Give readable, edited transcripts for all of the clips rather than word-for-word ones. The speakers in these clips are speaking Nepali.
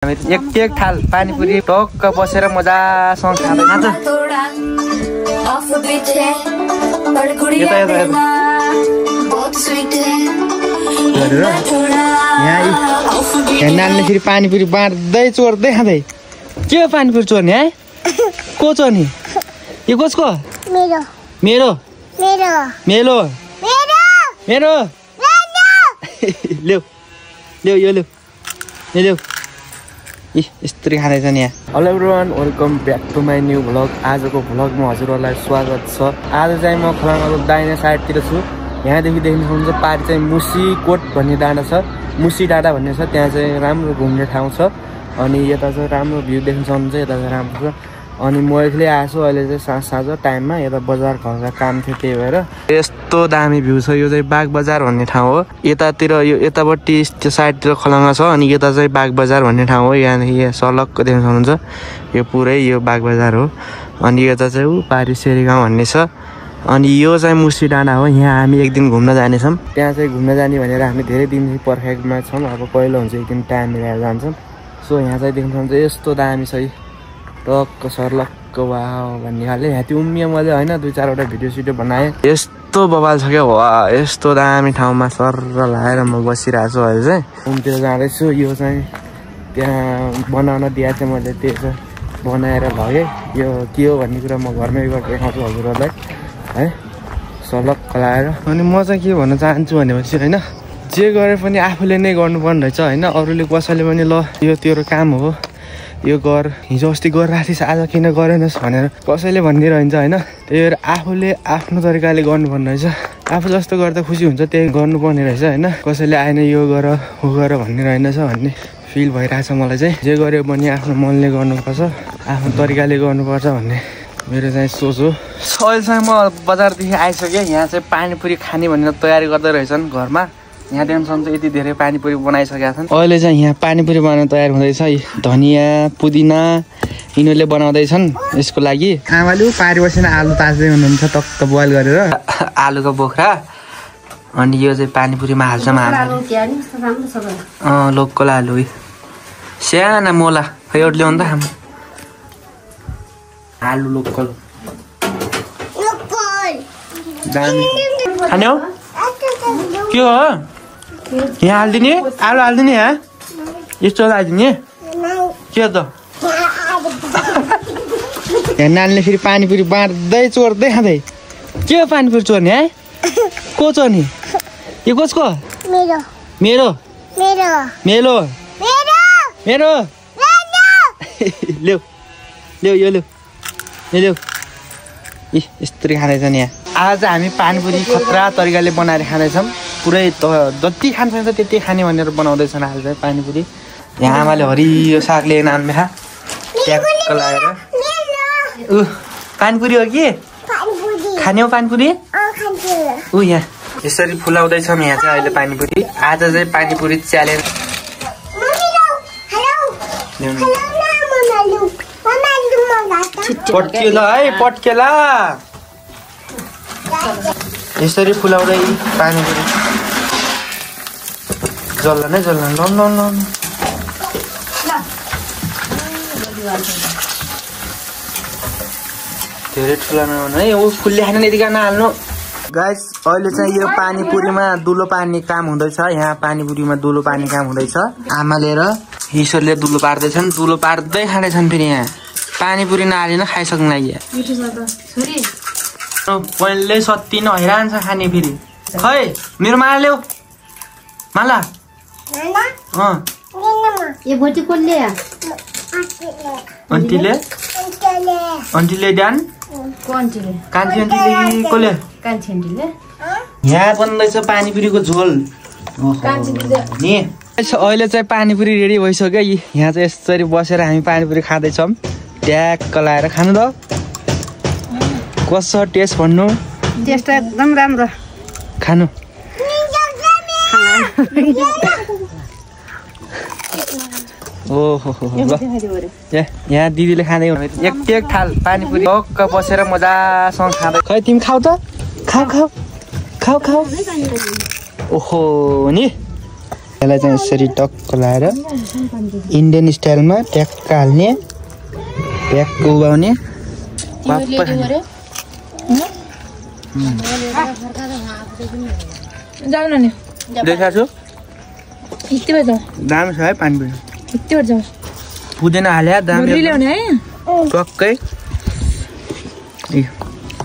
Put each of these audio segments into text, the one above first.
एक थाल पानीपुरी टक्क बसेर मजासँग खाँदै नानीले फेरि पानीपुरी बाँड्दै चोर्दै खाँदै के हो पानीपुरी चोर्ने है को चोर्ने यो कसको मेरो मेरो मेरो मेरो ल्याउ ल्याउ यो ल्याउ ल्याउ यस्तरी खाँदैछ नि यहाँ। Hello everyone, welcome back to my new vlog. आजको भ्लगमा हजुरहरूलाई स्वागत छ। आज चाहिँ म खलाङको दाहिने साइडतिर छु। यहाँदेखि देख्न सक्नुहुन्छ पारि चाहिँ मुसीकोट भन्ने डाँडा छ, मुसी डाँडा भन्ने छ। त्यहाँ चाहिँ राम्रो घुम्ने ठाउँ छ। अनि यता चाहिँ राम्रो भ्यू देख्न सक्नुहुन्छ, यता चाहिँ राम्रो छ। अनि म एक्लै आएको छु अहिले चाहिँ साँझ टाइममा। यता बजार घरका काम थियो, त्यही भएर यस्तो दामी भ्यू छ। यो चाहिँ बाग बजार भन्ने ठाउँ हो। यतातिर यो यतापट्टि त्यो साइडतिर खलङ्गा छ, अनि यता चाहिँ बाग बजार भन्ने ठाउँ हो। यहाँदेखि सलक्क देख्न सक्नुहुन्छ, यो पुरै यो बाग बजार हो। अनि यता चाहिँ पारि सेरीगाउँ भन्ने छ। अनि यो चाहिँ मुसी डाँडा हो। यहाँ हामी एक दिन घुम्न जानेछौँ। त्यहाँ चाहिँ घुम्न जाने भनेर हामी धेरै दिनदेखि पर्खेकोमा छौँ। अब पहिलो हुन्छ एक दिन टाइम मिलाएर जान्छौँ। सो यहाँ चाहिँ देख्न सक्नुहुन्छ यस्तो दामी छ, टक्क सर्लक्क वाह भन्ने खाले। यहाँ त्यो उम्मियो मैले होइन, 2-4वटा भिडियो सिडियो बनाएँ। यस्तो बवाल छ क्या, वाह यस्तो दामी ठाउँमा सर लगाएर म बसिरहेको छु। अहिले चाहिँ होमतिर जाँदैछु। यो चाहिँ त्यहाँ बनाउन दिएको थिएँ मैले, त्यो चाहिँ बनाएर लगेँ। यो के हो भन्ने कुरा म घरमै गरेर देखाउँछु हजुरहरूलाई है, सलक्क लगाएर। अनि म चाहिँ के भन्न चाहन्छु भनेपछि होइन, जे गरे पनि आफूले नै गर्नुपर्ने रहेछ होइन। अरूले कसैले पनि ल यो तेरो काम हो, यो गर, हिजो अस्ति गरिरहेको थिइस् आज किन गरेनस् भनेर कसैले भनिदिइरहन्छ होइन। त्यही भएर आफूले आफ्नो तरिकाले गर्नुपर्ने रहेछ। आफू जस्तो गर्दा खुसी हुन्छ त्यही गर्नुपर्ने रहेछ होइन। कसैले आएन यो गर ऊ गर भन्ने रहेनछ भन्ने फिल भइरहेछ मलाई चाहिँ। जे गऱ्यो भने आफ्नो मनले गर्नुपर्छ, आफ्नो तरिकाले गर्नुपर्छ भन्ने मेरो चाहिँ सोच हो। अहिले चाहिँ म बजारदेखि आइसकेँ। यहाँ चाहिँ पानीपुरी खाने भनेर तयारी गर्दै रहेछन् घरमा। यहाँ देख्न सक्नुहुन्छ यति धेरै पानीपुरी बनाइसकेका छन्। अहिले चाहिँ यहाँ पानीपुरी बनाउन तयार हुँदैछ। धनियाँ पुदिना यिनीहरूले बनाउँदैछन् यसको लागि। आमाले पारी बसेर आलु ताज्दै हुनुहुन्छ टक्क बोइल गरेर, आलुको बोक्रा। अनि यो चाहिँ पानीपुरीमा हाल्छौँ हामी। लोकल आलु साना मोला खै एउटा ल्याउनु त हाम्रो आलु लोकल दामी खाने हो। के हो यहाँ हालिदिने आलु हालिदिने यहाँ यस्तो हालिदिने के त। यहाँ नानीले फेरि पानीपुरी बाँड्दै चोर्दै खाँदै के हो पानीपुरी चोर्ने है को चोर्ने यो कसको मेरो मेरो मेरो मेरो ल्याउ ल्याउ यो ल्याउ ल्याउ यस्तरी खाँदैछ नि यहाँ। आज हामी पानीपुरी खतरा तरिकाले बनाएर खाँदैछौँ। पुरै जति खान सक्छ त्यति खाने भनेर बनाउँदैछन् आज चाहिँ पानीपुरी। यहाँ आमाले हरियो साग लिएर आम्बेखा ट्याक्क लगाएर पानीपुरी हो कि खाने हो पानीपुरी यहाँ यसरी फुलाउँदैछौँ। यहाँ चाहिँ अहिले पानीपुरी आज चाहिँ पानीपुरी च्यालेन्ज। पट्केला है पट्केला यसरी फुलाउँदै पानीपुरी जल्ला नै जल्ला ल ल ल धेरै ठुला नहुनु है। ऊ खुल्ले खाना यति गर्न हाल्नु गाइस। अहिले चाहिँ यो पानीपुरीमा दुलो पार्ने काम हुँदैछ। यहाँ पानीपुरीमा दुलो पार्ने काम हुँदैछ। आमाले र ईश्वरले दुलो पार्दैछन्, दुलो पार्दै खाँदैछन्। फेरि यहाँ पानीपुरी नहालिन खाइसक्नु लागि पहिल्यै सत्ती न हैरान छ खाने। फेरि खै मेरो माला ल्याऊ माला अन्टीले अन्टीले ड्यान कान्छी अन्टीले कसले यहाँ बन्दैछ पानीपुरीको झोल नि। अहिले चाहिँ पानीपुरी रेडी भइसक्यो। यहाँ चाहिँ यसरी बसेर हामी पानीपुरी खाँदैछौँ ट्याक्क लगाएर। खानु त कसो टेस्ट भन्नु? टेस्ट एकदम राम्रो। खानु ओहो ल यहाँ दिदीले खाँदै एक थाल पानीपुरी टक्क बसेर मजासँग खाँदै। खै तिमी खाऊ त खाऊ खाऊ खाऊ खाऊ। ओहो नि यसलाई चाहिँ यसरी टक्क लाएर इन्डियन स्टाइलमा ट्याक्क हाल्ने ट्याक्क उभाउने देखाछु दाम छ है पानी पुदिना हाले दाम टक्कै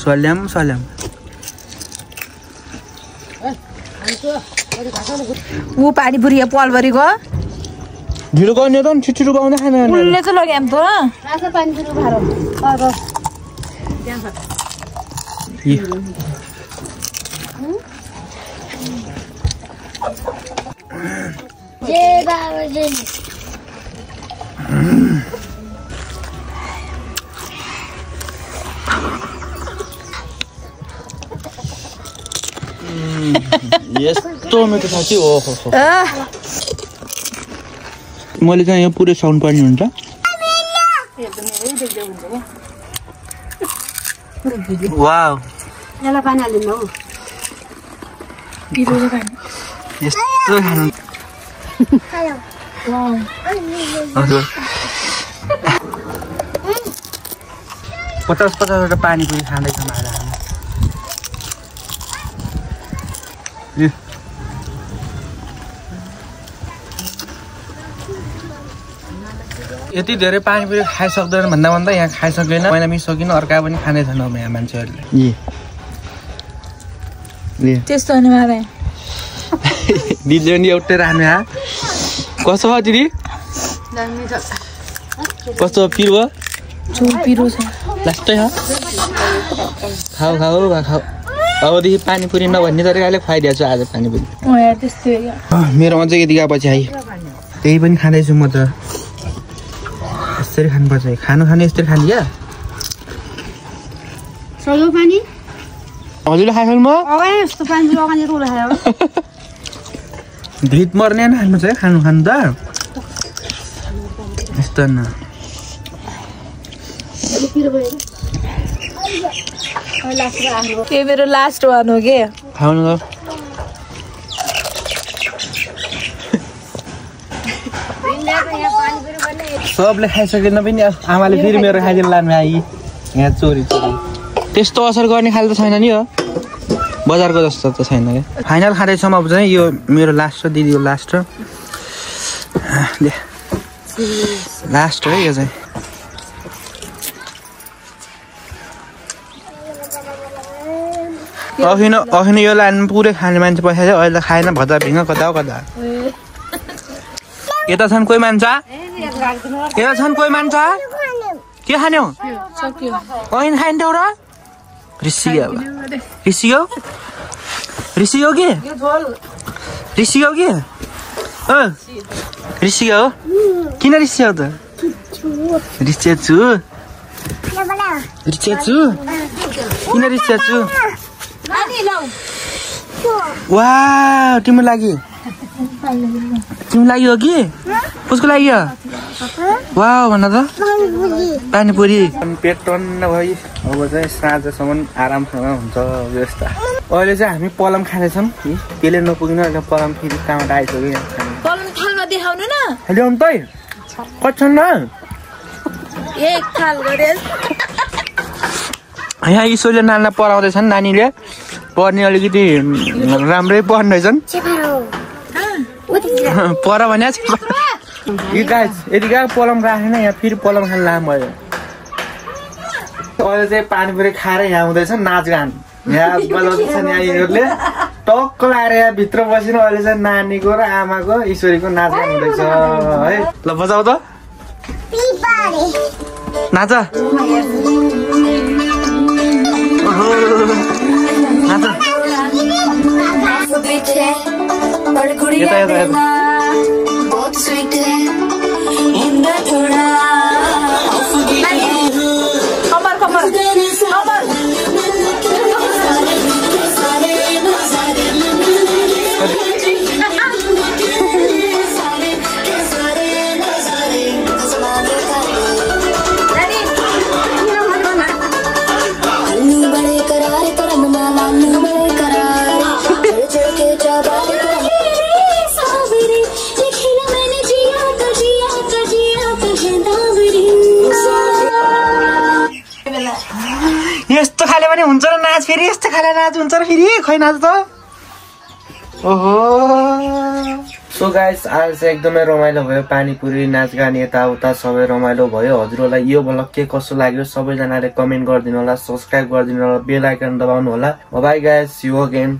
सल्याम वो पानीपुरी पलभरीको ढिलो गर्ने त छिटो गाउँदै खाना उसले चाहिँ लग्यो त यस्तो मिठो छ कि ओहो मैले चाहिँ यो पुरै साउन्ड पर्ने हुन्छ वाउ यसलाई पानी हालिदिनु हौ यस्तो खानु हजुर 50-50 पानी पुरी खाँदैछ मारा यति धेरै पानी पुरी खाइसक्दैन भन्दा यहाँ खाइसकेन पहिला मिसकिन अर्का पनि खाँदैछन् अब यहाँ मान्छेहरूले त्यस्तो हुने मारे दिदीले पनि एउटै राख्ने हा कस्तो भयो दिदी कस्तो पिरो पिरो छ लास्टै हो खाऊ अबदेखि पानीपुरी नभन्ने तरिकाले खुवाइदिएको छु आज पानीपुरी मेरो अझै यति गएपछि है त्यही पनि खाँदैछु म त यसरी खानुपर्छ खानु यस्तरी खाने क्या पानी हजुरले खाइसक्नु म यस्तो पानी लगाउने रोल खायो भित मर्ने न खानु चाहिँ खानु त यस्तो न यो मेरो लास्ट वान हो के खाउनु त सबले खाइसकेन पनि आमाले फेरि मेरो खाइदिनु लानु आई यहाँ चोरी त्यस्तो असर गर्ने खाले त छैन नि हो बजारको जस्तो त छैन क्या फाइनल खाँदैछौँ अब चाहिँ यो मेरो लास्ट र दिदीको लास्ट लास्ट हो यो चाहिँ अघि यो लानु पुरै खाने मान्छे पैसा चाहिँ अहिले खाएन भद्दा भिङ कता यता छन् कोही मान्छ के खाने हो ऐन खाइन्थ्यौ र रिसियो किन रिसियो त किन रिसियो वाह तिम्रो लागि हो कि उसको लागि हो वाह भन त पानीपुरी पेट टन्न भयो अब चाहिँ साँझसम्म आरामसँग हुन्छ व्यवस्था अहिले चाहिँ हामी पलम खाँदैछौँ त्यसले नपुग्न अहिले पलम फेरि कहाँबाट आइसक्यो ल्याउनु त कति यहाँ ईश्वरले नानीलाई पढाउँदैछन् नानीले पढ्ने अलिकति राम्रै पढ्दैछन् पर भने यतिका पलम राखेन यहाँ फेरि पलम खान लाम भयो अहिले चाहिँ पानीपुरी खाएर यहाँ हुँदैछ नाचगान यहाँ बजाउँदैछन् यहाँ यिनीहरूले टक्क लाएर यहाँ भित्र बसेर अहिले चाहिँ नानीको र आमाको ईश्वरीको नाचगान हुँदैछ है ल बजाऊ त नाच यस्तो खाले पनि हुन्छ र नाच फेरि यस्तो खाले नाच हुन्छ र फेरि खै नाच त ओहो सो गाइस आज चाहिँ एकदमै रमाइलो भयो पानीपुरी नाचगान यताउता सबै रमाइलो भयो हजुरहरूलाई यो भ्लग के कस्तो लाग्यो सबैजनाले कमेन्ट गरिदिनु होला सब्स्क्राइब गरिदिनु होला बेल आइकन दबाउनु होला bye guys see you again